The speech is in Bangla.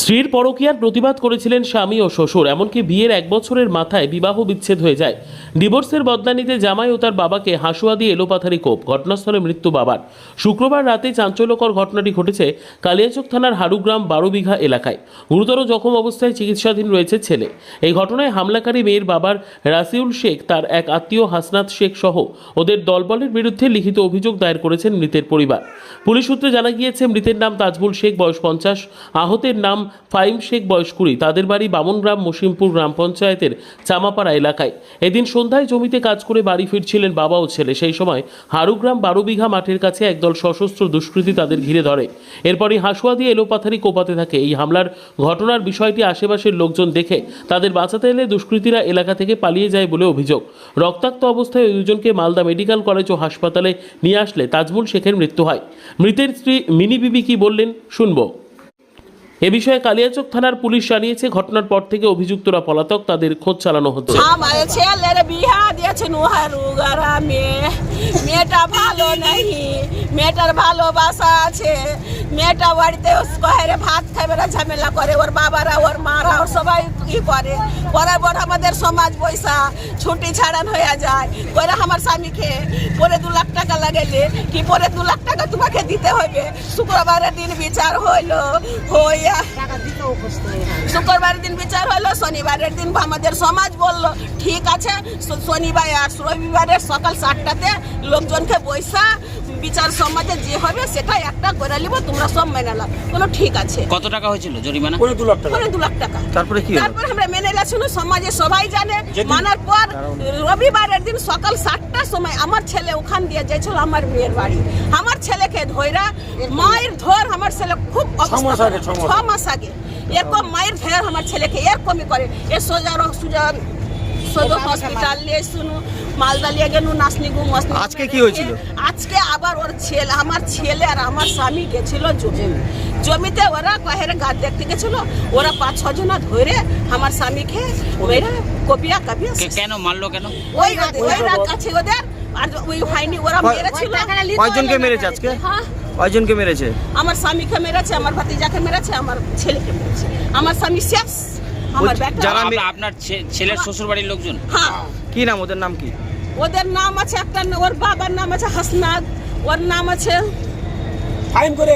স্ত্রীর পরকীয়ার প্রতিবাদ করেছিলেন স্বামী ও শ্বশুর, এমনকি বিয়ের 1 বছরের মাথায় বিবাহ বিচ্ছেদ হয়ে যায়। ডিভোর্সের বদলা নিতে জামাই ও তার বাবাকে হাসুয়া দিয়ে এলোপাথারি কোপ, ঘটনাস্থলে মৃত্যু বাবার। শুক্রবার রাতে চাঞ্চল্যকর ঘটনাটি ঘটেছে কালিয়াচক থানার হারুগ্রাম 12 বিঘা এলাকায়। গুরুতর জখম অবস্থায় চিকিৎসাধীন রয়েছে ছেলে। এই ঘটনায় হামলাকারী মেয়ের বাবার রাসিউল শেখ, তার এক আত্মীয় হাসনাত শেখ সহ ওদের দলবলের বিরুদ্ধে লিখিত অভিযোগ দায়ের করেছেন মৃতের পরিবার। পুলিশ সূত্রে জানা গিয়েছে, মৃতের নাম তাজবুল শেখ, বয়স 50, আহতের নাম ফাইম শেখ, বয়স 20। তাদের বাড়ি বামনগ্রাম মসিমপুর গ্রাম পঞ্চায়েতের চামাপাড়া এলাকায়। এদিন সন্ধ্যায় জমিতে কাজ করে বাড়ি ফিরছিলেন বাবা ও ছেলে। সেই সময় হারুগ্রাম 12 বিঘা মাঠের কাছে একদল সশস্ত্র দুষ্কৃতী তাদের ঘিরে ধরে। এরপরই হাসুয়া দিয়ে এলোপাথারি কোপাতে থাকে। এই হামলার ঘটনার বিষয়টি আশেপাশের লোকজন দেখে তাদের বাঁচাতে এলে দুষ্কৃতীরা এলাকা থেকে পালিয়ে যায় বলে অভিযোগ। রক্তাক্ত অবস্থায় ওই দুজনকে মালদা মেডিকেল কলেজ ও হাসপাতালে নিয়ে আসলে তাজমুল শেখের মৃত্যু হয়। মৃতের স্ত্রী মিনি বিবি কি বললেন শুনবো। এ বিষয়ে কালিয়াচক থানার পুলিশ জানিয়েছে, ঘটনার পর থেকে অভিযুক্তরা পলাতক, তাদের খোঁজ চালানো হচ্ছে। আমার ছেলের বিয়া দিয়েছে নুহারুগারামে। মেয়েটা ভালো নেই, মেয়েটার ভালোবাসা আছে। মেয়েটা বাড়িতে কহেরে ভাত খাবে না, ঝামেলা করে। ওর বাবারা ওর মারা ওর সবাই ই করে। পরের পর আমাদের সমাজ পয়সা ছুটি ছাড়ান হয়ে যায়। করে আমার স্বামীকে পরে 2 লাখ টাকা লাগাইলে কি পরে 2 লাখ টাকা তোমাকে দিতে হবে। শুক্রবারের দিন বিচার হইলো, শুক্রবারের দিন বিচার হলো। শনিবারের দিন আমাদের সমাজ বললো ঠিক আছে, শনিবার আর রবিবারের সকাল 7টাতে লোকজনকে বৈশা বিচার সমাজে যে হবে সেটা একটা করে নিব, তোমরা সব মেনে নাও। কোনো ঠিক আছে। কত টাকা হয়েছিল জরিমানা? 2 লাখ টাকা। 2 লাখ টাকা। তারপরে কি হলো? তারপর আমরা মেনে নিয়েছি, সমাজে সবাই জানে। মানার পর রবিবারের দিন সকাল 7টার সময় আমার ছেলে ওখান দিয়ে যাইছিল আমার মেয়ের বাড়ি। আমার ছেলেকে ধইরা মায়ের ধর, আমার ছেলে খুব 6 মাস আগে এরকম মায়ের ধর আমার ছেলেকে এরকমই করে। এ সদর হসপিটাল নিয়ে শুনু, মালদা নিয়ে গেল, নাসনি গুম। আজকে কি হয়েছিল? আজকে আবার ওর ছেলে, আমার ছেলে আর আমার স্বামী গেছিল জমিতে। ওরা কহেরে গাছ দেখতে গেছিল। ওরা 5-6 জনা ধরে আমার স্বামীকে ওরা কপিয়া কাপিয়া। কেন মারলো কেন? ওই রাত আছে ওদের, আর ওই হয়নি। ওরা মেরেছিল। কয়জনকে মেরেছে আজকে? কয়জনকে মেরেছে? আমার স্বামীকে মেরেছে, আমার ভাতিজাকে মেরেছে, আমার ছেলেকে মেরেছে। আমার স্বামী শেষ, আমার বেটা। আপনার ছেলের শ্বশুর বাড়ির লোকজন? হ্যাঁ। কি নাম ওদের? নাম কি? ওদের নাম আছে একটা, ওর বাবার নাম আছে হাসনাত, ওর নাম আছে ফাইন করে।